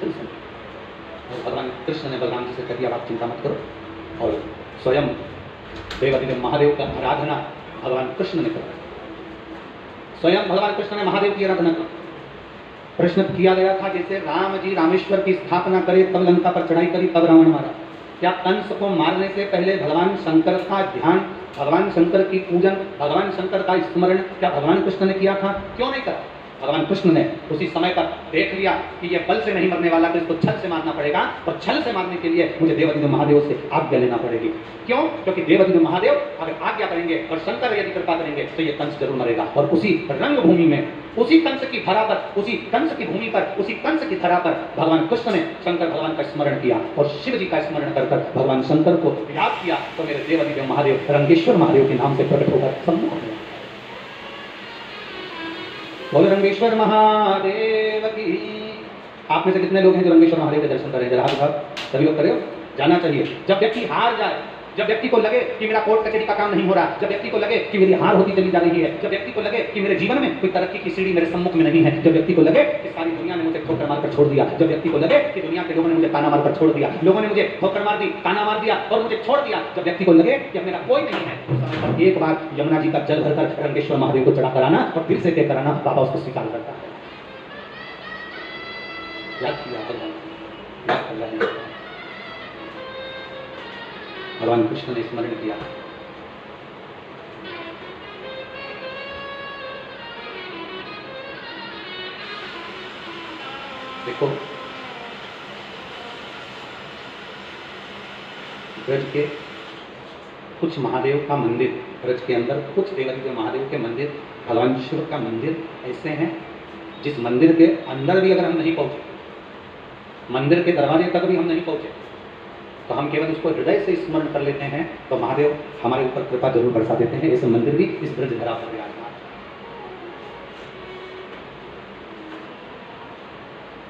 छल से। और भगवान कृष्ण ने बलराम जी से कह दिया आप चिंता मत करो, और स्वयं देवादिदेव महादेव का आराधना भगवान कृष्ण ने करा। स्वयं भगवान कृष्ण ने महादेव की आराधना की। प्रश्न किया गया था जैसे राम जी रामेश्वर की स्थापना करे तब लंका पर चढ़ाई करी तब रावण मारा, क्या कंस को मारने से पहले भगवान शंकर का ध्यान, भगवान शंकर की पूजन, भगवान शंकर का स्मरण क्या भगवान कृष्ण ने किया था? क्यों नहीं करा? भगवान कृष्ण ने उसी समय पर देख लिया कि ये बल से नहीं मरने वाला, तो इसको छल से मारना पड़ेगा, और छल से मारने के लिए मुझे देवादिदेव महादेव से आज्ञा लेना पड़ेगी। क्यों? क्योंकि देवादिदेव महादेव अगर आज्ञा करेंगे और शंकर यदि कृपा करेंगे तो ये कंस जरूर मरेगा। और उसी रंगभूमि में, उसी कंस की धरा पर, उसी कंस की भूमि पर, उसी कंस की धरा पर भगवान कृष्ण ने शंकर भगवान का स्मरण किया और शिव जी का स्मरण कर भगवान शंकर को याद किया, तो मेरे देवादिदेव महादेव रंगेश्वर महादेव के नाम से प्रकट होकर सम्मुख हो गया। बोले रंगेश्वर महादेव की। आप में से कितने लोग हैं जो रंगेश्वर महादेव के दर्शन करें? जरा हाथ सभी लोग करें, जाना चाहिए। जब व्यक्ति हार जाए, जब व्यक्ति को लगे कि मेरा कोर्ट कचहरी का काम नहीं हो रहा, जब व्यक्ति को लगे कि मेरी हार होती चली जा रही है, जब व्यक्ति को लगे कि मेरे जीवन में कोई तरक्की की सीढ़ी मेरे सम्मुख में नहीं है, जब व्यक्ति को लगे कि सारी दुनिया ने मुझे ठोकर मारकर छोड़ दिया, जब व्यक्ति को लगे कि दुनिया के लोगों ने मुझे ताना मारकर छोड़ दिया, लोगों ने मुझे ठोकर मार दी, ताना मार दिया और मुझे छोड़ दिया, जब व्यक्ति को लगे कि अब मेरा कोई नहीं है, उस समय पर एक बार यमुना जी का जल भरकर रंगेश्वर महादेव को चढ़ा कराना और फिर से तय कराना, बाबा उसको स्वीकार करता है। याद किया भगवान कृष्ण ने स्मरण किया। देखो ब्रज के कुछ महादेव का मंदिर, ब्रज के अंदर कुछ देवादिदेव महादेव के मंदिर, भगवान शिव का मंदिर ऐसे हैं जिस मंदिर के अंदर भी अगर हम नहीं पहुंचे, मंदिर के दरवाजे तक भी हम नहीं पहुंचे, तो हम केवल उसको हृदय से स्मरण कर लेते हैं तो महादेव हमारे ऊपर कृपा जरूर बरसा देते हैं। ऐसे मंदिर भी इस ब्रज धरा पर विराजमान।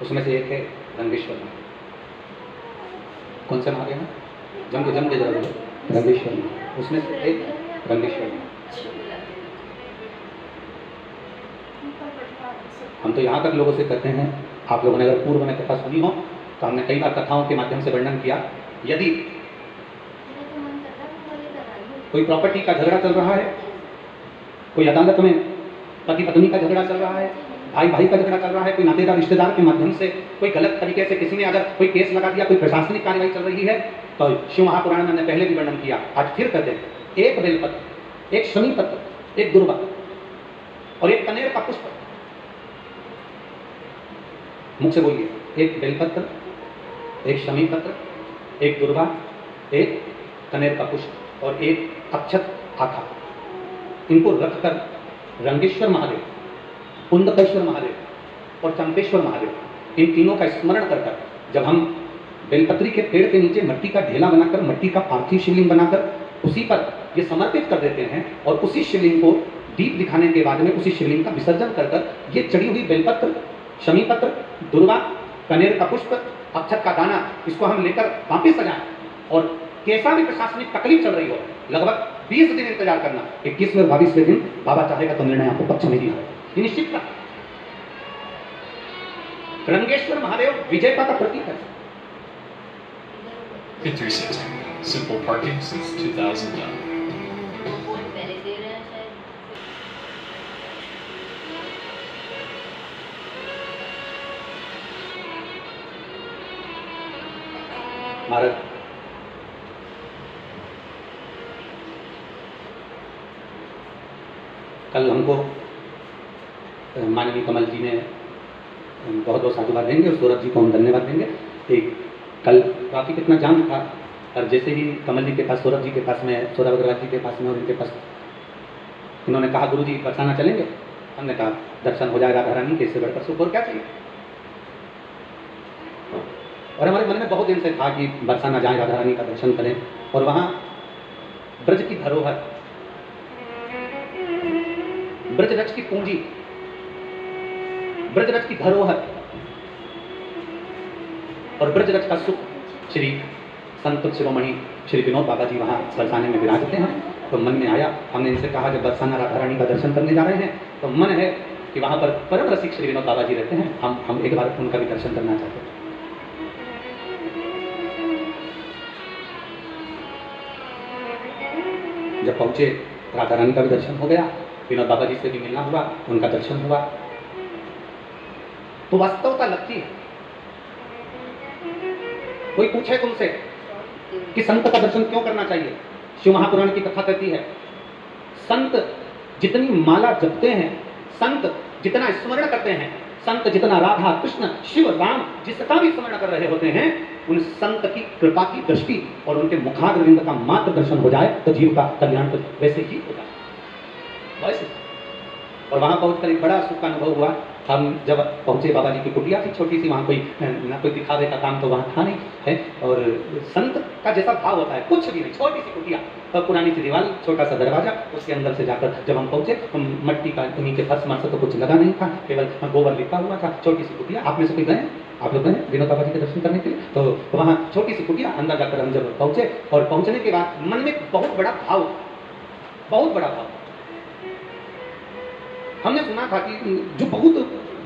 उसमें से एक है रंगेश्वर महादेव। कौन सा महादेव है? जम के जरा बोलो, रंगेश्वर महादेव। उसमें से एक रंगेश्वर महादेव। हम तो यहाँ तक लोगों से कहते हैं, आप लोगों ने अगर पूर्व में कथा सुनी हो तो हमने कई बार कथाओं के माध्यम से वर्णन किया, यदि कोई प्रॉपर्टी का झगड़ा चल रहा है, कोई अदालत में पति पत्नी का झगड़ा चल रहा है, भाई भाई का झगड़ा चल रहा है, कोई नातेदार रिश्तेदार के माध्यम से कोई गलत तरीके से किसी ने अगर कोई केस लगा दिया, कोई प्रशासनिक कार्रवाई चल रही है, तो शिव महापुराण में हमने पहले भी वर्णन किया, आज फिर कहते हैं, एक बेलपत्र, एक शमी पत्र, एक दुर्वा और एक कनेर का पुष्प। मुख से बोलिए, एक बेलपत्र, एक शमी पत्र, एक दुर्वा, एक कनेर का पुष्प और एक अक्षत आखा। इनको रखकर रंगेश्वर महादेव, कुंदकेश्वर महादेव और चंपेश्वर महादेव, इन तीनों का स्मरण कर जब हम बेलपत्री के पेड़ के नीचे मट्टी का ढेला बनाकर, मट्टी का पार्थिव शिवलिंग बनाकर उसी पर ये समर्पित कर देते हैं और उसी शिवलिंग को दीप दिखाने के बाद में उसी शिवलिंग का विसर्जन कर ये चढ़ी हुई बेलपत्र, शमी पत्र, दुर्वा, कनेर का पुष्प, अक्षत का दाना, इसको हम लेकर वापिस सजाएं और कैसा भी प्रशासनिक तकलीफ चल रही हो, लगभग 20 दिन इंतजार करना, 21वें और 22वें दिन बाबा चाहेगा तो निर्णय आपको पक्ष में दिया है, निश्चित का। रंगेश्वर महादेव विजेता का प्रतीक है। Fit 360. Simple parking since 2009. महाराज कल हमको माननीय कमल जी ने बहुत बहुत साधुवाद देंगे और सौरभ जी को हम धन्यवाद देंगे। एक कल काफ़ी कितना जाम था और जैसे ही कमल जी के पास, सौरभ जी के पास में, सौरभ अग्रवाल जी के पास में और इनके पास, इन्होंने कहा गुरु जी बरसाना चलेंगे। हमने कहा दर्शन हो जाएगा राधा रानी के, इससे बढ़कर सुख और क्या चाहिए। और हमारे मन में बहुत दिन से था कि बरसाना जाए, राधा रानी का दर्शन करें और वहाँ ब्रज की धरोहर, ब्रजरज की पूंजी, ब्रजरज की धरोहर और ब्रजरज का सुख श्री संत शिरोमणि श्री विनोद बाबा जी वहाँ बरसाने में विराजते हैं। तो मन में आया, हमने इनसे कहा जब बरसाना राधा रानी का दर्शन करने जा रहे हैं तो मन है कि वहाँ पर परम रसिक श्री विनोद बाबा जी रहते हैं, हम एक बार उनका भी दर्शन करना चाहते हैं। जब पहुँचे राधा रानी का भी दर्शन हो गया, विनोद बाबा जी से भी मिलना हुआ, उनका दर्शन हुआ। तो वास्तवता लगती है। कोई पूछे तुमसे कि संत का दर्शन क्यों करना चाहिए, शिव महापुराण की कथा कहती है संत जितनी माला जपते हैं, संत जितना स्मरण करते हैं, संत जितना राधा कृष्ण शिव राम जिसका भी स्मरण कर रहे होते हैं, उन संत की कृपा की दृष्टि और उनके मुखारविंद का मात्र दर्शन हो जाए तो जीव का कल्याण तो वैसे ही हो जाए वैसे। और वहां पहुंचकर एक बड़ा सुख का अनुभव हुआ। हम जब पहुंचे, बाबा जी की कुटिया थी छोटी सी, वहां कोई ना कोई दिखावे का काम तो वहां था नहीं है, और संत का जैसा भाव होता है कुछ भी नहीं, छोटी सी कुटिया और पुरानी सी दीवार, छोटा सा दरवाजा, उसके अंदर से जाकर जब हम पहुंचे, मट्टी का नीचे फर्श मर्स तो कुछ लगा नहीं था, केवल गोबर लिपा हुआ था, छोटी सी कुटिया। आप में से कोई गए, आप लोग गए विनोद बाबा जी के दर्शन करने के लिए? तो वहाँ छोटी सी कुटिया, अंदर जाकर हम जब पहुंचे, और पहुंचने के बाद मन में बहुत बड़ा भाव, बहुत बड़ा भाव। हमने सुना था कि जो बहुत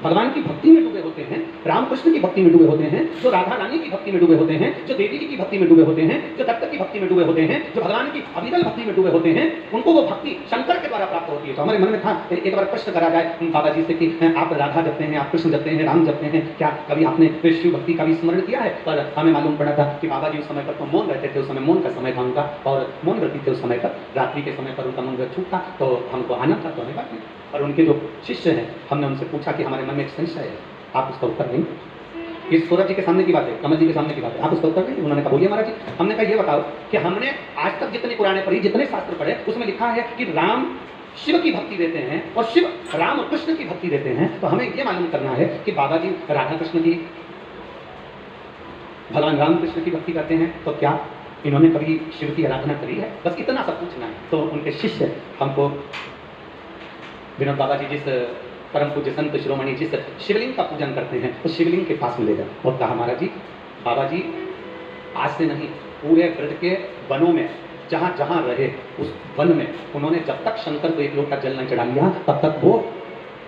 भगवान की भक्ति में डूबे होते हैं, रामकृष्ण की भक्ति में डूबे होते हैं, जो राधा रानी की भक्ति में डूबे होते हैं, जो देवी जी की भक्ति में डूबे होते हैं, जो दत्त की भक्ति में डूबे होते हैं, जो भगवान की अविरल भक्ति में डूबे होते हैं, उनको वो भक्ति शंकर के द्वारा प्राप्त होती है। तो हमारे मन में था एक बार प्रश्न करा जाए बाबा जी से कि आप राधा जपते हैं, आप कृष्ण जपते हैं, राम जपते हैं, क्या कभी आपने शिव भक्ति का भी स्मरण किया है? पर हमें मालूम पड़ा था कि बाबा जी उस समय पर तो मौन रहते थे, उस समय मौन का समय था उनका, और मौन रहती थे उस समय पर, रात्रि के समय पर उनका मौन छूटता, तो हमको आना था, तो हमें बात नहीं। और उनके जो शिष्य हैं, हमने उनसे पूछा कि हमारे मन में एक संशय है, आप उसका उत्तर नहीं। इस सूरज जी के सामने की बात है, कमल जी के सामने की बात है, आप उसका उत्तर नहीं। उन्होंने कहा बोलिए महाराज जी। हमने कहा ये बताओ कि हमने आज तक जितने पुराने पढ़ी, जितने शास्त्र पढ़े, उसमें लिखा है कि राम शिव की भक्ति देते हैं और शिव राम और कृष्ण की भक्ति देते हैं, तो हमें ये मालूम करना है कि बाबा जी राधा कृष्ण की, भगवान राम कृष्ण की भक्ति करते हैं, तो क्या इन्होंने कभी शिव की आराधना करी है? बस इतना सब पूछना है। तो उनके शिष्य हमको विनोद बाबा जी जिस परम पूज्य संत शिरोमणि जिस शिवलिंग का पूजन करते हैं, उस शिवलिंग के पास में ले गए और कहा महाराज जी, बाबा जी आज से नहीं, पूरे ब्रज के वनों में जहाँ जहाँ रहे उस वन में उन्होंने जब तक शंकर को एक लोटा जल नहीं चढ़ा लिया, तब तक वो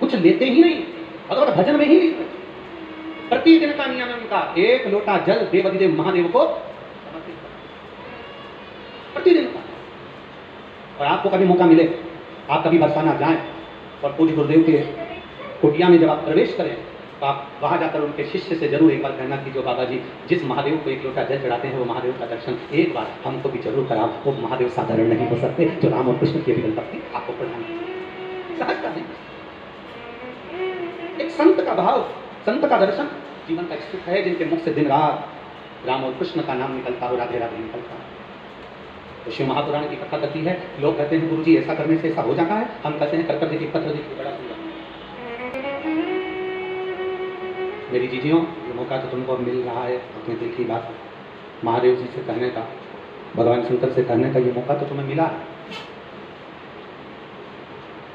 कुछ लेते ही नहीं, अगर भजन में ही नहीं। प्रतिदिन का नियम है उनका, एक लोटा जल देवाधिदेव महादेव को समर्पित प्रतिदिन का। और आपको कभी मौका मिले, आप कभी बरसाना जाएं और पूज्य गुरुदेव के कुटिया में जब आप प्रवेश करें, तो आप वहां जाकर उनके शिष्य से जरूर एक बार कहना कि जो बाबा जी जिस महादेव को एक लोटा जल चढ़ाते हैं, वो महादेव का दर्शन एक बार हमको भी जरूर कराओ। वो महादेव साधारण नहीं हो सकते, जो राम और कृष्ण की अभिगल भक्ति आपको प्रदान करते, सहजता नहीं। एक संत का भाव, संत का दर्शन जीवन का सुख है, जिनके मुख से दिन रात राम और कृष्ण का नाम निकलता हो, राधे राधे निकलता है। तो शिव महापुराण की कथा कहती है, लोग कहते हैं गुरुजी ऐसा करने से ऐसा हो जाता है, हम कहते हैं कर देखिए, पत्र देखिए, बड़ा सुंदर। मेरी जीजियों, ये मौका तो तुमको मिल रहा है अपने दिल की बात महादेव जी से कहने का, भगवान शंकर से कहने का, ये मौका तो तुम्हें मिला है।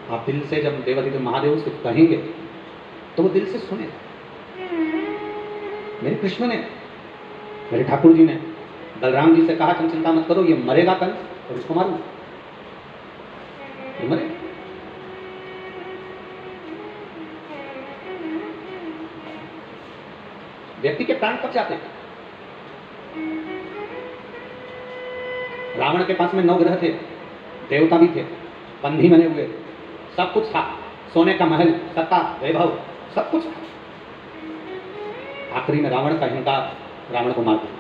आप दिल से जब देवाधिदेव महादेव से कहेंगे तो वो दिल से सुनेगा। मेरे कृष्ण ने, मेरे ठाकुर जी ने बलराम जी से कहा तुम चिंता मत करो, ये मरेगा कल और इसको मारूंगा, ये मरेगा। व्यक्ति के प्राण कब जाते हैं? रावण के पास में 9 ग्रह थे, देवता भी थे, बंधी बने हुए, सब कुछ था, सोने का महल, सत्ता, वैभव, सब कुछ था। आखिरी में रावण का अहंकार रावण को मार दिया,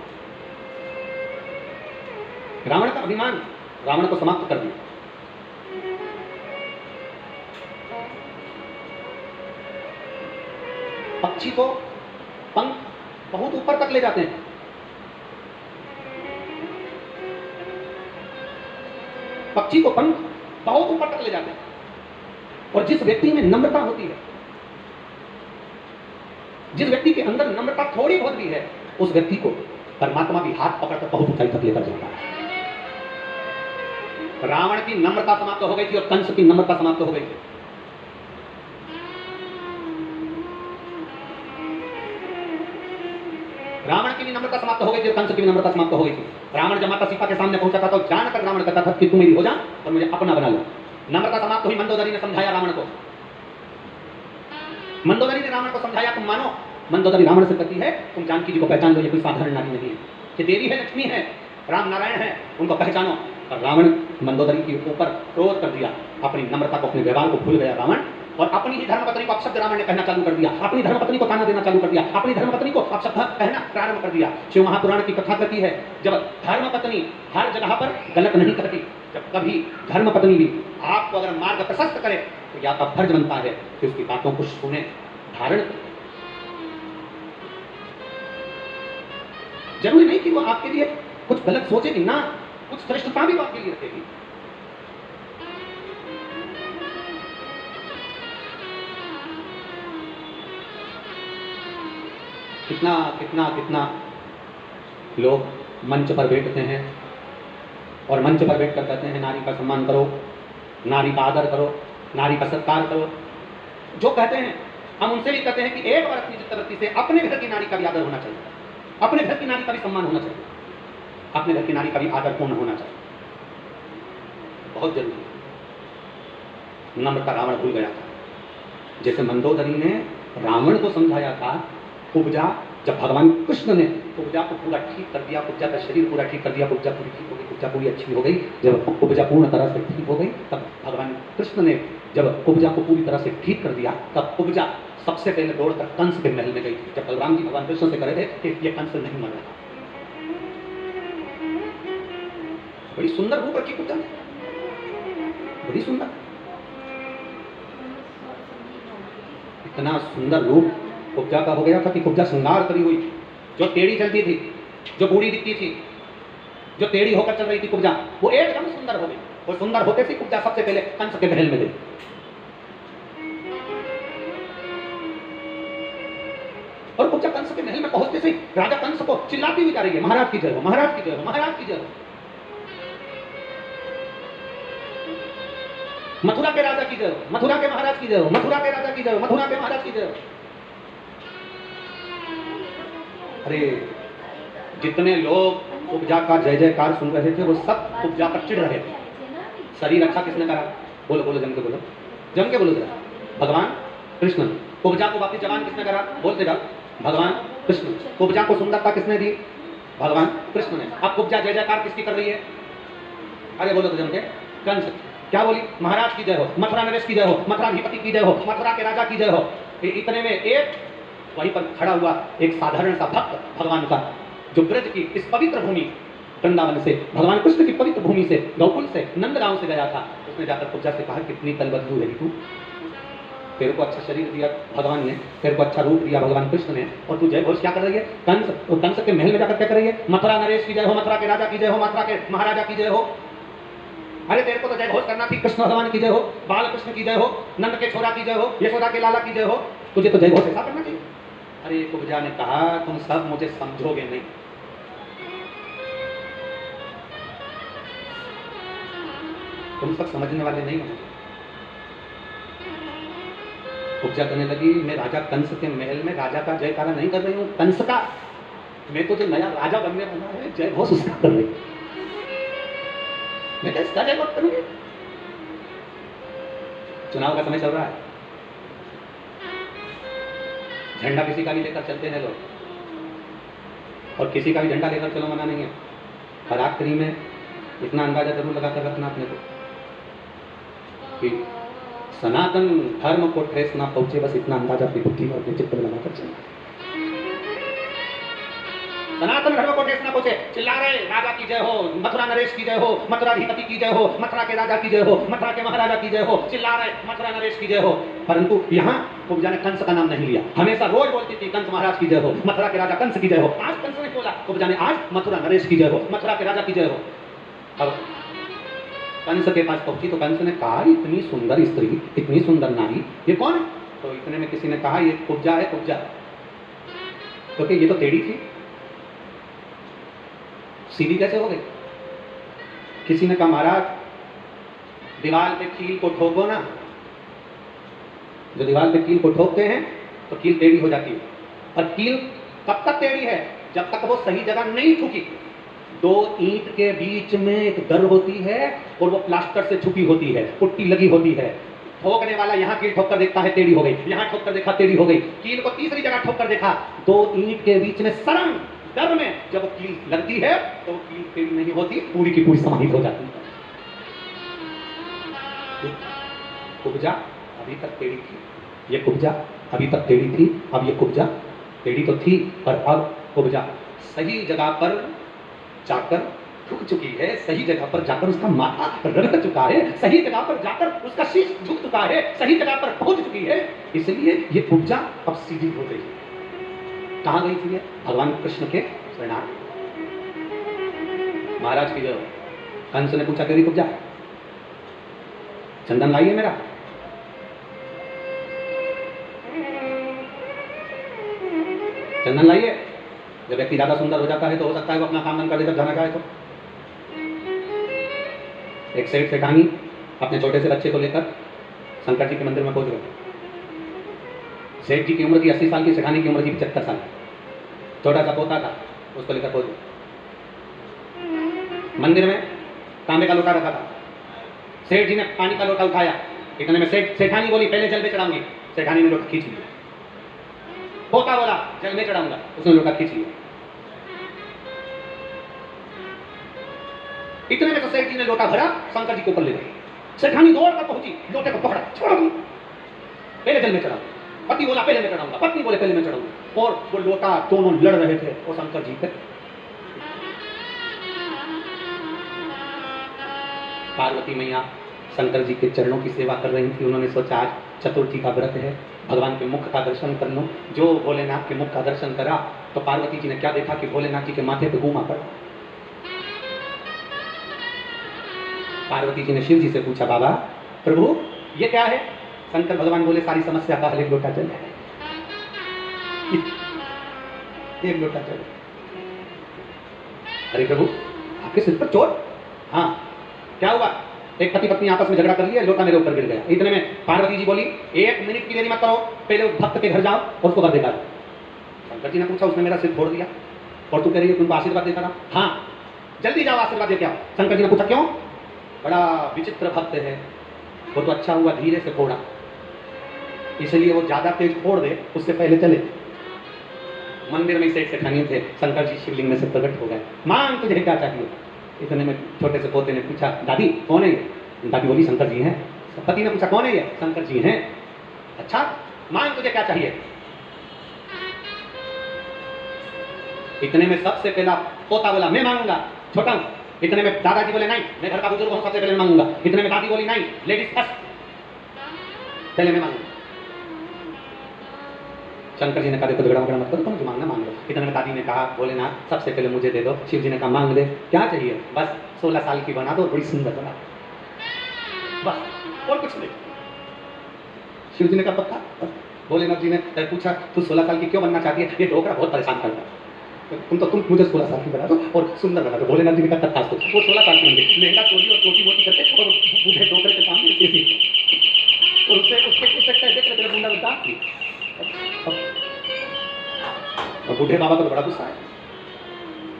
रावण का अभिमान रावण को समाप्त कर दिया। पक्षी को पंख बहुत ऊपर तक ले जाते हैं, पक्षी को पंख बहुत ऊपर तक ले जाते हैं। और जिस व्यक्ति में नम्रता होती है, जिस व्यक्ति के अंदर नम्रता थोड़ी बहुत भी है, उस व्यक्ति को परमात्मा भी हाथ पकड़कर बहुत ऊंचाई तक लेकर जाता है। रावण की नम्रता समाप्त हो गई थी और कंस की नम्रता समाप्त हो गई थी। रावण की भी नम्रता समाप्त हो गई थी और कंस की भी नम्रता समाप्त हो गई थी। रावण जब माता सीता के सामने पहुंचा था तो जानकर रावण कहता था कि तू मेरी हो जा और मुझे अपना बना लो। नम्रता समाप्त हुई, मंदोदरी ने समझाया रावण को, मंदोदरी ने रावण को समझाया तुम मानो। मंदोदरी रावण से कहती है तुम जानकी जी को पहचान लो, ये कोई साधारण नारी नहीं है, ये देवी है, लक्ष्मी है, राम नारायण है, उनको पहचानो। और रावण मंदोदरी के ऊपर क्रोध कर दिया, अपनी नम्रता को, अपने व्यवहार को भूल गया रावण, और अपनी ही धर्मपत्नी को अपशब्द रावण ने कहना चालू कर दिया, अपनी धर्मपत्नी को ताना देना चालू कर दिया, अपनी धर्मपत्नी को अपशब्द कहना प्रारंभ कर दिया। शिव महापुराण की कथा कहती है, जब धर्मपत्नी हर जगह पर गलत नहीं करती, जब कभी धर्मपत्नी भी आपको अगर मार्ग प्रशस्त करे तो या तो फर्ज बनता है कि उसकी बातों को सुने, धारण करें। जरूरी नहीं कि वो आपके लिए कुछ गलत सोचेगी ना, कुछ श्रेष्ठता भी वो आपके लिए रखेगी। कितना कितना कितना लोग मंच पर बैठते हैं और मंच पर बैठकर कहते हैं नारी का सम्मान करो, नारी का आदर करो, नारी का सत्कार करो। जो कहते हैं हम उनसे भी कहते हैं कि एक बार अपनी चित्तवृत्ति से अपने घर की नारी का भी आदर होना चाहिए, अपने घर की नारी का भी सम्मान होना चाहिए, अपने घर की नारी का भी आदर पूर्ण होना चाहिए, बहुत जरूरी है। नम्रता रावण भूल गया था। जैसे मंदोदरी ने रावण को समझाया था, कुब्जा जब भगवान कृष्ण ने कुब्जा को पूरा ठीक कर दिया, कुब्जा का शरीर पूरा ठीक कर दिया, कुब्जा पूरी ठीक हो गई, कुब्जा पूरी अच्छी हो गई, जब कुब्जा पूर्ण तरह से ठीक हो गई, तब भगवान कृष्ण ने जब कुब्जा को पूरी तरह से ठीक कर दिया, तब कुब्जा सबसे पहले दौड़कर कंस के महल में गई। जब बलराम जी भगवान कृष्ण से कह रहे थे कि ये कंस नहीं मर रहा। बड़ी सुंदर रूप रखी कुब्जा, बड़ी सुंदर, इतना सुंदर रूप कुब्जा का हो गया था कि कुब्जा श्रृंगार करी हुई, जो टेढ़ी चलती थी, जो बूढ़ी दिखती थी, जो टेढ़ी होकर चल रही थी कुब्जा, वो एकदम सुंदर हो गई। और सुंदर होते से कुब्जा सबसे पहले कंस के महल में गई। और कुब्जा कंस के महल में पहुंचते से राजा कंस को चिल्लाती हुई जा रही है, महाराज की जय हो, महाराज की जय हो, महाराज की जय हो। मथुरा के राजा की जय हो, मथुरा के महाराज की जय हो, मथुरा के राजा की जय हो, मथुरा के महाराज की जय हो। अरे जितने लोग कुब्जा का जय जयकार सुन रहे थे वो सब कुब्जा पर चिढ़ रहे थे। शरीर अच्छा किसने करा? बोलो बोलो, जम के बोलो, जम के बोलो जरा। भगवान कृष्ण। कुब्जा को वापस जवान किसने करा? बोलते जाओ, भगवान कृष्ण। कुब्जा को सुंदरता किसने दी? भगवान कृष्ण ने। अब कुब्जा जय जयकार किसकी कर रही है? अरे बोलो तो जम के। कंस क्या बोली? महाराज की जय हो, मथुरा नरेश की जय हो, मथुराधिपति की जय हो, मथुरा के राजा की जय हो। इतने में एक वहीं पर खड़ा हुआ एक साधारण सा भक्त भगवान का, जो ब्रज की इस पवित्र भूमि वृंदावन से, भगवान कृष्ण की पवित्र भूमि से, गोकुल से, नंदगांव से गया था। उसने जाकर कुब्जा से कहा, कितनी तलबदलू है तू, तेरे को अच्छा शरीर दिया भगवान ने, तेरे को अच्छा रूप दिया भगवान कृष्ण ने, और तू जय घोष क्या कर रही है? कंस के महल में जाकर क्या कर रही है? मथुरा नरेश की जय हो, मथुरा के राजा की जय हो, मथुरा के महाराजा की जय हो। अरे तेरे को तो जय घोष करना थी, कृष्ण भगवान की जय हो, बाल कृष्ण की जय हो, नंद के छोरा की जय हो, यशोदा के लाला की जय हो, तुझे तो जय घोष ऐसा करना चाहिए। अरे कुब्जा ने कहा, तुम सब मुझे समझोगे नहीं, तुम सब समझने वाले नहीं हो। कुब्जा कहने लगी, मैं राजा कंस के महल में राजा का जयकारा नहीं कर रही हूँ, कंस का। मैं तो जो नया राजा बनने वाला है, जय घोष उसका कर रही हूँ। मैं क्या इसका जय घोष करूंगी? चुनाव का समय चल रहा है, झंडा किसी का भी लेकर चलते हैं लोग, और किसी का भी झंडा लेकर चलो मना नहीं है। और आखिरी में इतना अंदाजा जरूर लगाकर रखना अपने को कि सनातन धर्म को ठेस ना पहुंचे, बस इतना अंदाजा अपनी बुद्धि और अपने चित्त में लगाकर चलना। सनातन धर्म को ठेस ना पहुंचे, चिल्ला रहे राजा की जय हो, मथुरा नरेश की जय हो, मथुराधिपति की जय हो, मथुरा के राजा की जय हो, मथुरा के महाराजा की जय हो, चिल्ला रहे मथुरा नरेश की जय हो। परंतु यहाँ कुब्जा ने कंस का नाम नहीं लिया। हमेशा रोज बोलती थी कंस महाराज की जय हो, मथुरा के राजा कंस की जय हो। आज कंस ने बोला, कुब्जा ने आज मथुरा नरेश की जय हो, मथुरा के राजा की जय हो। अब कंस के पास पहुंची तो कंस ने कहा, इतनी सुंदर स्त्री, इतनी सुंदर नारी, ये कौन है? तो इतने में किसी ने कहा, ये कुब्जा है, कुब्जा। तो क्या ये तो टेढ़ी थी, सीधी कैसे हो गई? किसी ने कहा, महाराज दीवार पे कील को ठोको ना, जो दीवार पे कील को ठोकते हैं तो कील टेढ़ी हो जाती है। और कील कब तक टेढ़ी है? जब तक वो सही जगह नहीं ठुकी। दो ईंट के बीच में एक दर होती है और वो प्लास्टर से छुपी होती है, पुट्टी लगी होती है। ठोकने वाला यहाँ कील ठोक कर देखता है, टेढ़ी हो गई, यहाँ ठोक कर देखा, टेढ़ी हो गई। कील को तीसरी जगह ठोक कर देखा, दो ईंट के बीच में सरम दर में जब कील लगती है तो कील टेढ़ी नहीं होती, पूरी की पूरी समाहित हो जाती है। कुब्जा अभी तक टेढ़ी थी, ये कुब्जा अभी तक टेढ़ी थी, अब ये कुब्जा टेढ़ी तो थी पर अब कुब्जा सही जगह पर जाकर झुक चुकी है, सही जगह पर जाकर उसका माथा रगड़ चुका है, सही जगह पर जाकर उसका शीश झुक चुका है, सही जगह पर पहुंच चुकी है, इसलिए ये कुब्जा अब सीधी हो गई है। कहाँ गई थी ये? भगवान कृष्ण के शरणार्थ। महाराज की जो कंस ने पूछा तेरी कुब्जा चंदन लाइए मेरा, चंदन लाइए। जब व्यक्ति ज्यादा सुंदर हो जाता है तो हो सकता है वो अपना काम बंद कर देकर जाना चाहे तो। एक सेठ सेठानी अपने छोटे से बच्चे को लेकर शंकर जी के मंदिर में पहुंच गए। सेठ जी की उम्र थी 80 साल की, सेठानी की उम्र थी 75 साल। छोटा सा पोता था, उसको लेकर पहुंच गए। मंदिर में तांबे का लोटा रखा था, सेठ जी ने पानी का लोटा उठाया, इतने में सेठानी बोली पहले जल में चढ़ाऊंगी। सेठानी ने लोटा खींच लिया। पोता बोला जल में चढ़ाऊंगा, उसने लोटा खींच लिया। इतने में तो सेठ जी ने लोटा भरा, शंकर जी के ऊपर ले गए। सेठानी दौड़ कर पहुंची, लोटे को पकड़ा, छोड़ दो, पहले जल में चढ़ाऊंगा। पति बोला पहले मैं चढ़ाऊंगा, पत्नी बोले पहले मैं चढ़ाऊंगा, और वो लोटा दोनों लड़ रहे थे और शंकर जी पे। पार्वती मैया शंकर जी के चरणों की सेवा कर रही थी। उन्होंने सोचा आज चतुर्थी का व्रत है, भगवान के मुख का दर्शन कर लो। जो भोलेनाथ के मुख का दर्शन करा तो पार्वती जी ने क्या देखा कि भोलेनाथ जी के माथे पे घूमा पड़ा। पार्वती जी ने शिव जी से पूछा, बाबा प्रभु ये क्या है? शंकर भगवान बोले सारी समस्या का हल एक लोटा जल है, एक लोटा जल। अरे प्रभु आपके सिर पर चोट? हाँ क्या हुआ? एक पति पत्नी आपस में झगड़ा कर लिया, लोटा मेरे ऊपर गिर गया। इतने में पार्वती जी बोली 1 मिनट की देरी मत करो, पहले उस भक्त के घर जाओ और उसको वर देता रहो। शंकर जी ने पूछा उसने मेरा सिर फोड़ दिया और तू कह रही है तुमको आशीर्वाद देता रहा? हाँ जल्दी जाओ आशीर्वाद देके आओ। शंकर जी ने पूछा क्यों? बड़ा विचित्र भक्त है, वो तो अच्छा हुआ धीरे से फोड़ा, इसलिए वो ज्यादा तेज फोड़ दे उससे पहले चले। मंदिर में सेठ सेठानी थे, शंकर जी शिवलिंग में से प्रकट हो गए। मांग तुझे क्या चाहिए? इतने में छोटे से पोते ने पूछा दादी कौन है ये? दादी बोली शंकर जी हैं। पति ने पूछा कौन है ये? शंकर जी हैं। अच्छा मांग तुझे क्या चाहिए? इतने में सबसे पहला पोता बोला मैं मांगूंगा, छोटा हूं। इतने में दादाजी बोले नहीं मैं घर का बुजुर्ग हूं, सबसे पहले मैं मांगूंगा। इतने में दादी बोली नहीं लेडीज फर्स्ट, पहले मैं मांगूंगा। शंकर जी ने कहा देखो झगड़ा मत करो, तुम जो मांगना मांग लो। इतने में दादी ने कहा भोलेनाथ सबसे पहले मुझे दे दो। शिव जी ने कहा मांग ले, क्या चाहिए? बस 16 साल की बना दो, बड़ी सुंदर बना दो, बस और कुछ नहीं। शिव जी ने कहा पक्का? भोलेनाथ जी ने पूछा तू 16 साल की क्यों बनना चाहती है? ये ढोकरा बहुत परेशान करता है, तुम मुझे 16 साल की बना दो और सुंदर बना दो। भोलेनाथ जी ने कहा तत्काल वो 16 साल की बन गई, लहंगा चोली और चोटी मोटी करके और बूढ़े ढोकरे के सामने और उससे देख रहे मुंडा बता। और बूढ़े बाबा को तो बड़ा गुस्सा है।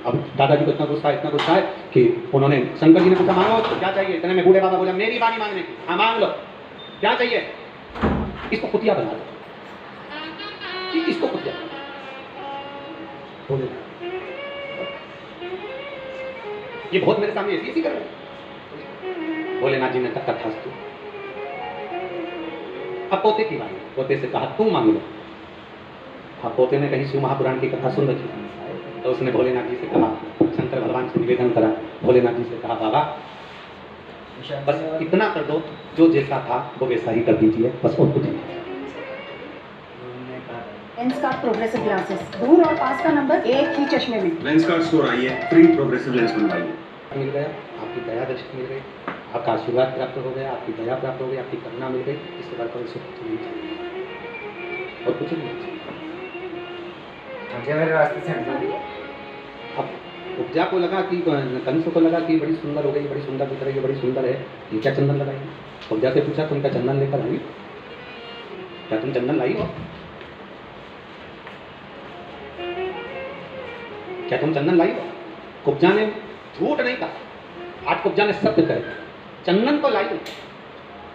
अब दादाजी को इतना गुस्सा है कि उन्होंने शंकर जी ने पूछा मांगो तो क्या चाहिए? इतने में बूढ़े बाबा बोला मेरी बानी मांगने की। हाँ मांग लो, क्या चाहिए? इसको कुतिया बना दो, इसको कुतिया बोले ये बहुत मेरे सामने ऐसी कर रहे। भोलेनाथ जी ने तत्काल अब पोते की मांगी, पोते से कहा तू मांग लो। अब पोते ने कहीं शिव महापुराण की कथा सुन रखी तो उसने भोलेनाथ जी से कहा, शंकर भगवान से निवेदन करा। भोलेनाथ जी से कहा बाबा बस इतना कर दो, जो जैसा था वो वैसा ही कर दीजिए, बस और कुछ नहीं। लेंसकार्ट प्रोग्रेसिव ग्लासेस, दूर और पास का नंबर एक ही चश्मे में। लेंसकार्ट स्टोर आइए, फ्री प्रोग्रेसिव लेंस बनवाइए। मिल गया, आपकी दया दृष्टि मिल गई, आपका आशीर्वाद प्राप्त हो गया, आपकी दया प्राप्त हो गई, आपकी करुणा मिल गई। इसके बाद कोई सुख नहीं चाहिए और कुछ नहीं चाहिए। मेरे रास्ते से अब उपजा को लगा कि कंस को लगा कि बड़ी सुंदर हो गई, बड़ी सुंदर दिख रही है, बड़ी सुंदर है, ये क्या चंदन लगाई? उपजा से पूछा तुम क्या चंदन लेकर आई? क्या तुम चंदन लाई हो? क्या तुम चंदन लाई हो? कुब्जा ने झूठ नहीं कहा, आज कुब्जा ने सत्य कहा, चंदन तो लाई हूं,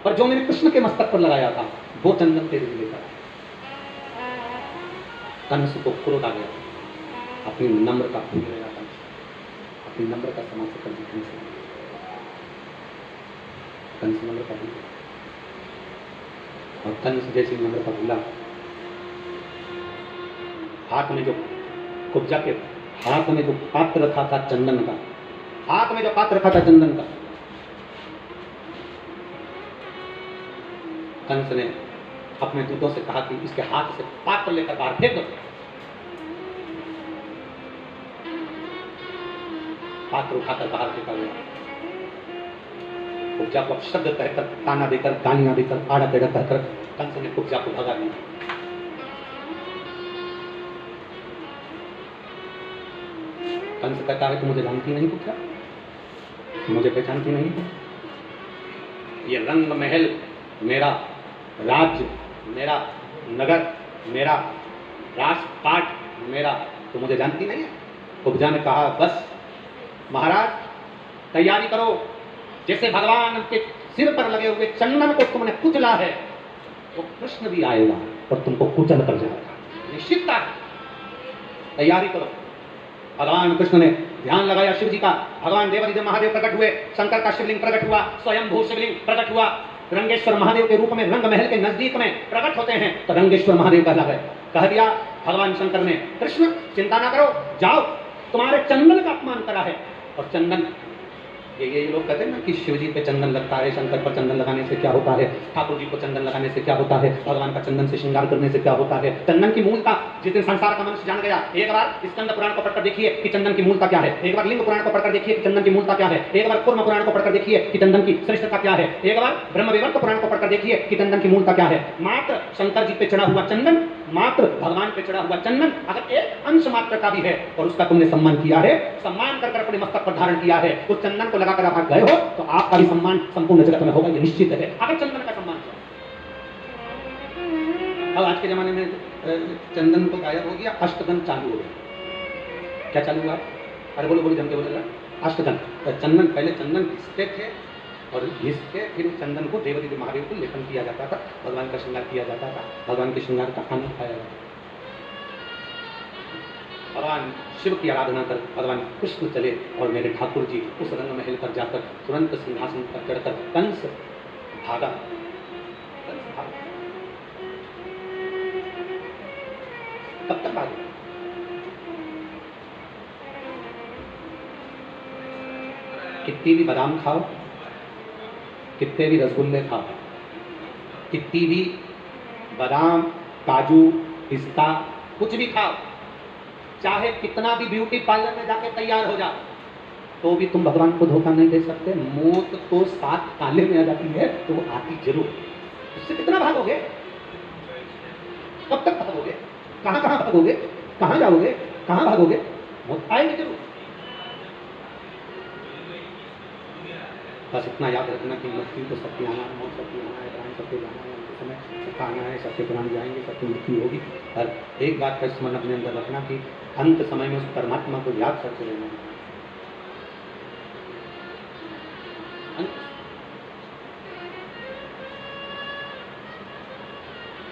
पर जो मैंने कृष्ण के मस्तक पर लगाया था वो चंदन तेरे लिए लेकर आया। कंस को क्रोध आ गया, अपनी नम्र का भूल गया कंस, अपनी नम्र का समाज से कंस नम्र का भूल गया। और कंस जैसी नम्र का भूला, हाथ में जो कुब्जा के हाथ में जो पात्र रखा था चंदन का, हाथ में जो पात्र रखा था चंदन का, कंस ने अपने दूतों से कहा कि इसके हाथ से पात्र लेकर बाहर फेंक दो। पात्र उठाकर बाहर फेंका गया। कुब्जा को शब्द कहकर, ताना देकर, गालियां देकर, आड़ा टेढ़ा कहकर कंस ने कुब्जा को भगा दिया। कंस कहता है, तुम मुझे जानती नहीं कुब्जा, मुझे पहचानती नहीं। ये रंग महल मेरा, राज्य मेरा, नगर मेरा, राजपाट मेरा, तो मुझे जानती नहीं है। कुब्जा ने कहा, बस महाराज तैयारी करो, जैसे भगवान के सिर पर लगे हुए चंदन को तुमने कुचला है, वो कृष्ण भी आएगा और तुमको कुचल कर जाएगा, निश्चितता है। तैयारी करो। भगवान कृष्ण ने ध्यान लगाया शिव जी का। भगवान देवादिदेव महादेव प्रकट हुए, शंकर का शिवलिंग प्रकट हुआ, स्वयं भू शिवलिंग प्रकट हुआ। रंगेश्वर महादेव के रूप में रंग महल के नजदीक में प्रकट होते हैं तो रंगेश्वर महादेव कहला गए। कह दिया भगवान शंकर ने, कृष्ण चिंता ना करो, जाओ, तुम्हारे चंदन का अपमान करा है। और चंदन, ये लोग कहते हैं ना कि शिव जी पे चंदन लगता है, शंकर पर चंदन लगाने से क्या होता है, ठाकुर जी को चंदन लगाने से क्या होता है, भगवान का चंदन से श्रृंगार करने से क्या होता है। चंदन की मूलता जिस दिन संसार का मनुष्य जान गया, एक बार स्कंद पुराण को पढ़कर देखिए कि चंदन की मूलता क्या है, एक बार लिंग पुराण को पढ़कर देखिए कि चंदन की मूलता क्या है, एक बार कूर्म पुराण को पढ़कर देखिए कि चंदन की श्रेष्ठता क्या है, एक बार ब्रह्म विवर्त पुराण को पढ़कर देखिए कि चंदन की मूलता क्या है। मात्र शंकर जी पे चढ़ा हुआ चंदन, मात्र भगवान पे चढ़ा हुआ चंदन अगर एक अंश मात्र का भी है और उसका तुमने सम्मान किया है, सम्मान कर अपने मस्तक पर धारण किया है, उस चंदन को लगाकर आप गए हो तो आपका भी सम्मान संपूर्ण जगत में होगा, ये निश्चित है। अगर चंदन का सम्मान किया। अब आज के जमाने में चंदन तो गायब हो गया, अष्टगन चालू हो गया। क्या चालू हुआ? अरे बोलो बोलो, जम के बोलेगा। अष्टगन, चंदन, पहले चंदन घिसते थे और घिस के फिर चंदन को देवादिदेव महादेव को लेपन किया जाता था, भगवान का श्रृंगार किया जाता था, भगवान के श्रृंगार का आनंद खाया जाता था। भगवान शिव की आराधना कर भगवान कृष्ण चले और मेरे ठाकुर जी उस रंग महल पर जाकर तुरंत सिंहासन पर चढ़कर कंस भागा। कब तक भागे? कितनी भी बादाम खाओ, कितने भी रसगुल्ले खाओ, कितनी भी बादाम, काजू, पिस्ता, कुछ भी खाओ, चाहे कितना भी ब्यूटी पार्लर में जाके तैयार हो जाओ, तो भी तुम भगवान को धोखा नहीं दे सकते। मौत तो साथ ताले में आ जाती है तो वो आती जरूर। उससे कितना भागोगे? कब तक भागोगे? कहां कहां भागोगे? कहां जाओगे? कहां भागोगे? मौत आएगी जरूर। बस इतना याद रखना कि मृत्यु तो सबकी आना, मौत सबकी आना है, प्राण सबके जाना है, समय सबका आना है, सबके प्राण जाएंगे, सबकी मृत्यु होगी। और एक बात का स्मरण अपने अंदर रखना कि अंत समय में उस परमात्मा को याद करते रहना।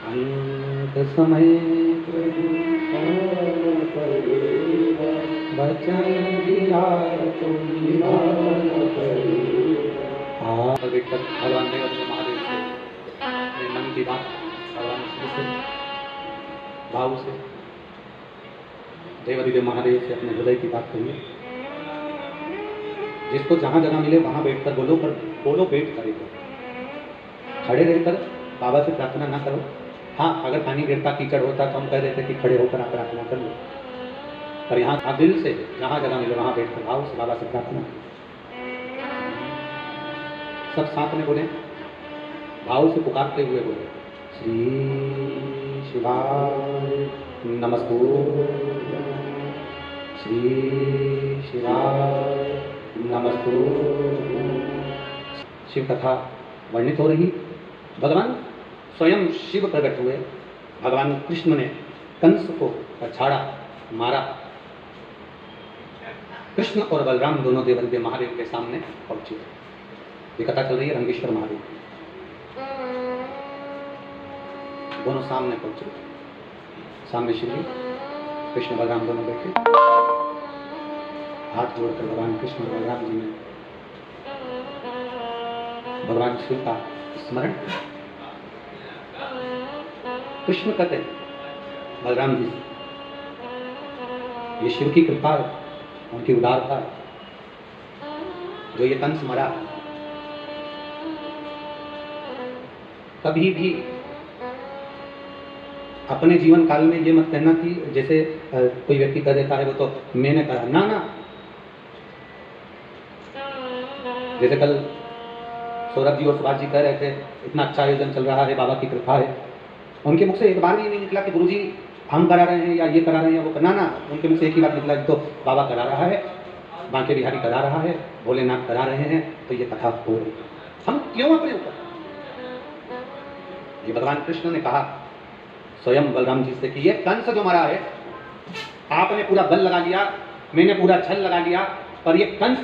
अंत समय वचन दिया तो भगवान देवादिदेव महादेव से अपने मन की बात भगवान शिव से भाव से देवादिदेव महादेव से अपने हृदय की बात करिए। जिसको जहाँ जगह मिले वहाँ बैठकर बोलो, पर बोलो बैठ कर, खड़े रहकर बाबा से प्रार्थना ना करो। हाँ, अगर पानी गिरता, कीचड़ होता तो हम कह देते कि खड़े होकर आप प्रार्थना कर लो, पर यहाँ आप दिल से जहाँ जगह मिले वहाँ बैठकर भाव से बाबा से प्रार्थना। सब साथ में बोले, भाव से पुकारते हुए बोले, श्री शिवाय नमस्तुभ्यं, श्री शिवाय नमस्तुभ्यं। शिव कथा वर्णित हो रही। भगवान स्वयं शिव प्रकट हुए। भगवान कृष्ण ने कंस को छाड़ा, मारा। कृष्ण और बलराम दोनों देवादिदेव महादेव के सामने पहुंचे। ये कथा चल रही है रंगेश्वर महादेव। दोनों सामने पहुंचे, सामने शिव जी, कृष्ण बलराम दोनों बैठे। हाथ जोड़कर भगवान कृष्ण और बलराम जी ने भगवान शिव का स्मरण, कृष्ण कहते हैं बलराम जी से, ये शिव की कृपा है, उनकी उदारता है, जो ये कंस मरा। कभी भी अपने जीवन काल में ये मत कहना कि जैसे कोई व्यक्ति कह देता है वो तो मैंने कहा, ना ना। जैसे कल सौरभ जी और सुभाष जी कह रहे थे इतना अच्छा आयोजन चल रहा है, बाबा की कृपा है, उनके मुख से एक बार भी नहीं निकला कि गुरुजी हम करा रहे हैं या ये करा रहे हैं या वो, ना ना, उनके मुख से एक ही बात निकला कि तो बाबा करा रहा है, बांके बिहारी करा रहा है, भोलेनाथ करा रहे हैं, तो ये कथा हो रही है। हम क्यों अपने ऊपर? ये भगवान कृष्ण ने कहा स्वयं बलराम जी से कि ये कंस जो मरा है, आपने पूरा बल लगा लिया, मैंने पूरा छल लगा लिया, पर ये कंस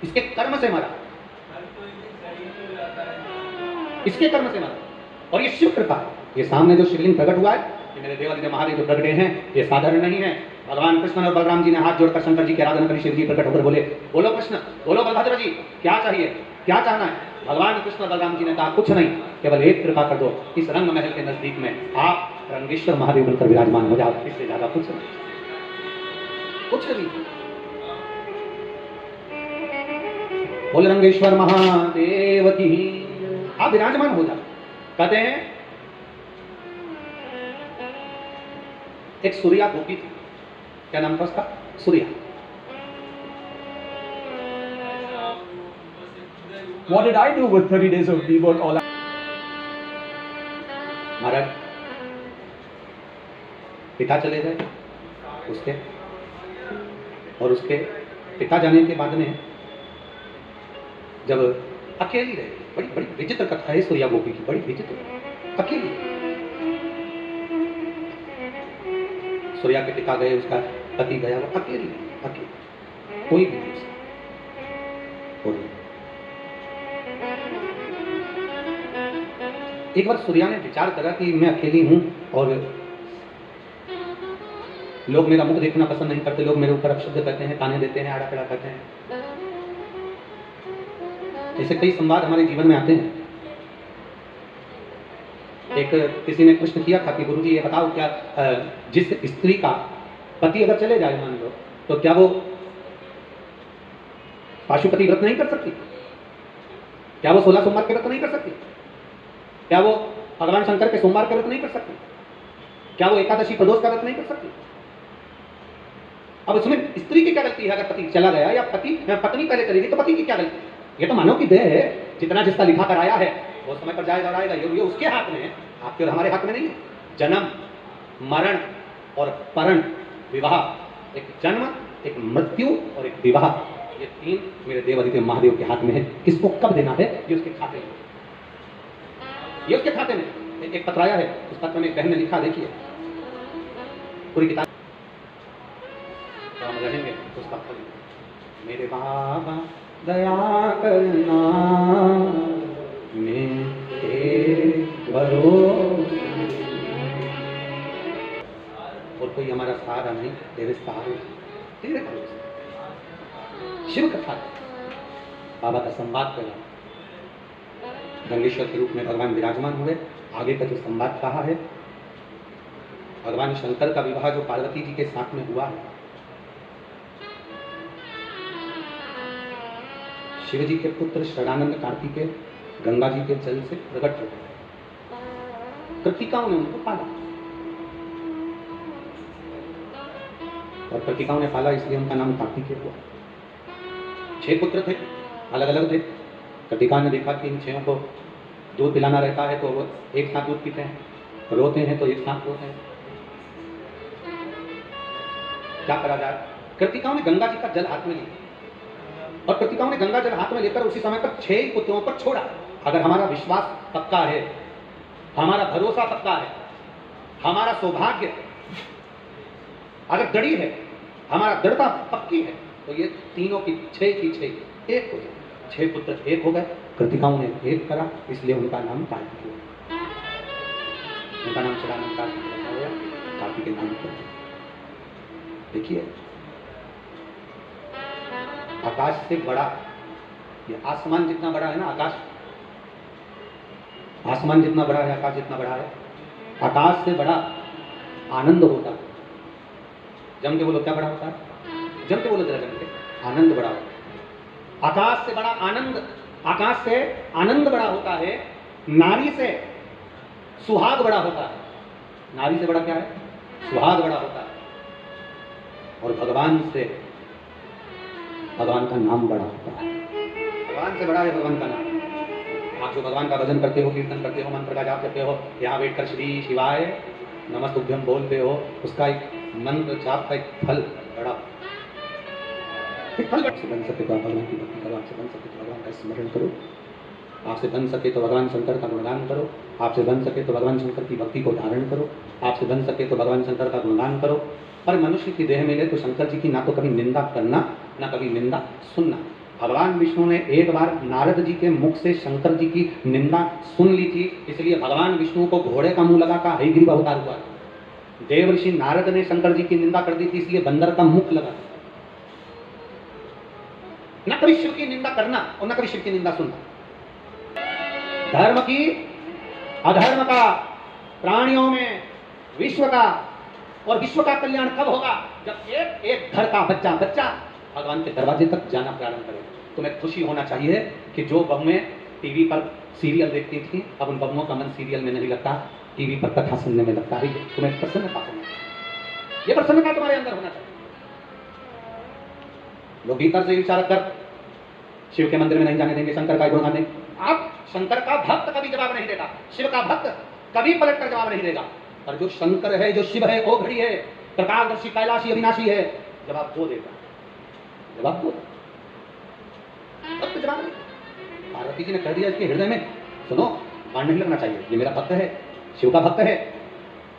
इसके कर्म से मरा, इसके कर्म से मरा, और ये शिव कृपा है। ये सामने जो शिवलिंग प्रकट हुआ है, ये मेरे देवादिदेव महादेव जो प्रकटे हैं, ये साधारण नहीं है। भगवान कृष्ण और बलराम जी ने हाथ जोड़कर शंकर जी की आराधना करी, शिव जी प्रकट होकर बोले बोलो कृष्ण, बोलो बलभद्र जी, क्या चाहिए, क्या चाहना है? भगवान कृष्ण बलराम जी ने कहा कुछ नहीं, केवल एक कृपा कर दो, इस रंग महल के नजदीक में आप रंगेश्वर महादेव बनकर विराजमान हो जाओ, इससे ज्यादा कुछ नहीं, कुछ नहीं। बोल रंगेश्वर महादेव की, आप विराजमान हो जाओ। कहते हैं एक सूर्या गोपी थी, क्या नाम था उसका? Surya. What did I do with 30 days of devout all? महाराज पिता चले गए उसके, और उसके पिता जाने के बाद में जब अकेली रही, बड़ी बड़ी विचित्र कथा है सूर्या गोपी की, बड़ी विचित्र, अकेली। सूर्या के पिता गए, उसका पति गया, वो अकेली, अकेली, कोई भी नहीं उसका। एक बार सूर्या ने विचार करा कि मैं अकेली हूं और लोग मेरा मुख देखना पसंद नहीं करते, लोग मेरे ऊपर अपशब्द कहते हैं, ताने देते हैं, आड़ा खड़ा कहते हैं। ऐसे कई संवाद हमारे जीवन में आते हैं। एक किसी ने प्रश्न किया था कि गुरुजी ये बताओ, क्या जिस स्त्री का पति अगर चले जाए मान लो, तो क्या वो पाशुपति व्रत नहीं कर सकती? क्या वो 16 सोमवार के व्रत नहीं कर सकती? क्या वो भगवान शंकर के सोमवार का व्रत नहीं कर सकती? क्या वो एकादशी प्रदोष का व्रत नहीं कर सकती? अब इसमें स्त्री की क्या गलती है? अगर पति चला गया या पत्नी पहले चली गई तो पति की क्या गलती है? ये तो मानव की देह है, जितना जिसका लिखा कराया है वो समय पर जाएगा और आएगा, ये उसके हाथ में है, आपके और हमारे हाथ में नहीं है। जन्म, मरण और परण, विवाह, एक जन्म, एक मृत्यु और एक विवाह, ये तीन मेरे देवादिदेव महादेव के हाथ में है। किसको कब देना है ये उसके खाते में, ये उसके खाते में। एक पत्र आया है, उस पत्र में एक बहन ने लिखा, देखिए पूरी किताब हम रहेंगे उसका फल। मेरे बाबा दया करना, मेरे भरोसे, और कोई हमारा सहारा नहीं, तेरे सहारे, तेरे भरोसे। शिव कथा, बाबा का संवाद करा, रंगेश्वर के रूप में भगवान विराजमान हुए। आगे का जो संवाद कहा है, भगवान शंकर का विवाह जो पार्वती जी के साथ में हुआ है, शिव जी के पुत्र शरणानंद कार्तिकेय गंगा जी के जल से प्रकट हो गए। कृतिकाओं ने उनको पाला, और कृतिकाओं ने पाला इसलिए उनका नाम कार्तिकेय हुआ। 6 पुत्र थे, अलग अलग थे। कृतिका ने देखा कि इन 6 को दूध पिलाना रहता है तो वो एक साथ दूध पीते हैं, रोते हैं तो एक साथ रोते हैं, क्या करा जाए? कृतिकाओं ने गंगा जी का जल हाथ में लिया, और कृतिकाओं ने गंगा जल हाथ में लेकर उसी समय पर 6 पुत्रों पर छोड़ा। अगर हमारा विश्वास पक्का है, हमारा भरोसा पक्का है, हमारा सौभाग्य अगर दृढ़ है, हमारा दृढ़ता पक्की है, तो ये तीनों की 6 की 6 एक हो जाए। 6 पुत्र एक हो गए, कृतिकाओं ने एक करा, इसलिए उनका नाम कार्तिकेय, उनका नाम शरणानंद कार्तिकेय रखा गया, कार्तिकेय नाम पर। देखिए आकाश से बड़ा, ये आसमान जितना बड़ा है ना, आकाश, आसमान जितना बड़ा है, आकाश जितना बड़ा है, आकाश से बड़ा आनंद होता है। जम के बोलो, क्या बड़ा होता है? जम के बोलो जरा, जम के। आनंद बड़ा होता है। आकाश से बड़ा आनंद, आकाश से आनंद बड़ा होता है। नारी से सुहाग बड़ा होता है। नारी से बड़ा क्या है? सुहाग बड़ा होता है। और भगवान से भगवान का नाम बड़ा होता है। भगवान से बड़ा है भगवान का नाम। आप जो भगवान का भजन करते हो, कीर्तन करते हो, मंत्र का जाप करते हो, यहाँ बैठकर श्री शिवाय नमस्तुभ्यम बोलते हो, उसका एक मंत्र जाप का एक फल बड़ा, एक फल आपसे बन सके तो आप भगवान की भक्ति करो, आपसे बन सके तो भगवान का स्मरण करो, आपसे बन सके तो भगवान शंकर का गुणगान करो, आपसे बन सके तो भगवान शंकर की भक्ति को धारण करो, आपसे बन सके तो भगवान शंकर का गुणगान करो। पर मनुष्य की देह मिले तो शंकर जी की ना तो कभी निंदा करना, ना कभी निंदा सुनना। भगवान विष्णु ने एक बार नारद जी के मुख से शंकर जी की निंदा सुन ली थी, इसलिए भगवान विष्णु को घोड़े का मुंह लगा का हयग्रीव अवतार हुआ। देवर्षि नारद ने शंकर जी की निंदा कर दी थी, इसलिए बंदर का मुख लगा। न कभी शिव की निंदा करना और न कभी शिव की निंदा सुनना। धर्म की अधर्म का, प्राणियों में विश्व का, और विश्व का कल्याण कब होगा? जब एक एक घर का बच्चा भगवान के दरवाजे तक जाना प्रारंभ करे। तुम्हें खुशी होना चाहिए कि जो बहुएं टीवी पर सीरियल देखती थी, अब उन बहुओं का मन सीरियल में नहीं लगता, टीवी पर कथा सुनने में लगता है। तुम्हें प्रसन्नता होना चाहिए, ये प्रसन्नता तुम्हारे अंदर होना चाहिए। लोग भीतर से विचार कर शिव के मंदिर में नहीं जाने देंगे, शंकर का गुण गाने। आप शंकर का भक्त कभी जवाब नहीं देगा, शिव का भक्त कभी पलट कर जवाब नहीं देगा। और जो शंकर है, जो शिव है, वो घड़ी है, प्रकाशदर्शी, कैलाशी, अविनाशी है, जवाब वो देगा, जवाब वो भक्त जवाब नहीं। पार्वती जी ने कह दिया इसके हृदय में, सुनो बाण नहीं लगना चाहिए, ये मेरा भक्त है, शिव का भक्त है।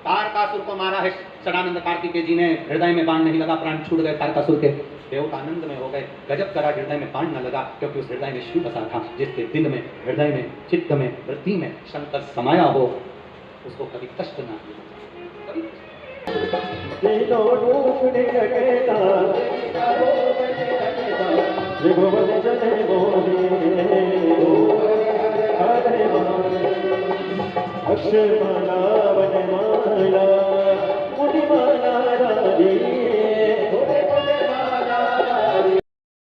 तारकासुर को मारा है सदानंद कार्तिकेय जी ने, हृदय में बाण नहीं लगा, प्राण छूट गए तारकासुर के, देवता आनंद में हो गए। गजब करा, हृदय में बाण न लगा, क्योंकि उस हृदय में शिव बसा था। जिसके दिल में, हृदय में, चित्त में, वृत्ति में शंकर समाया हो, उसको कभी कष्ट ना दिया। अक्षय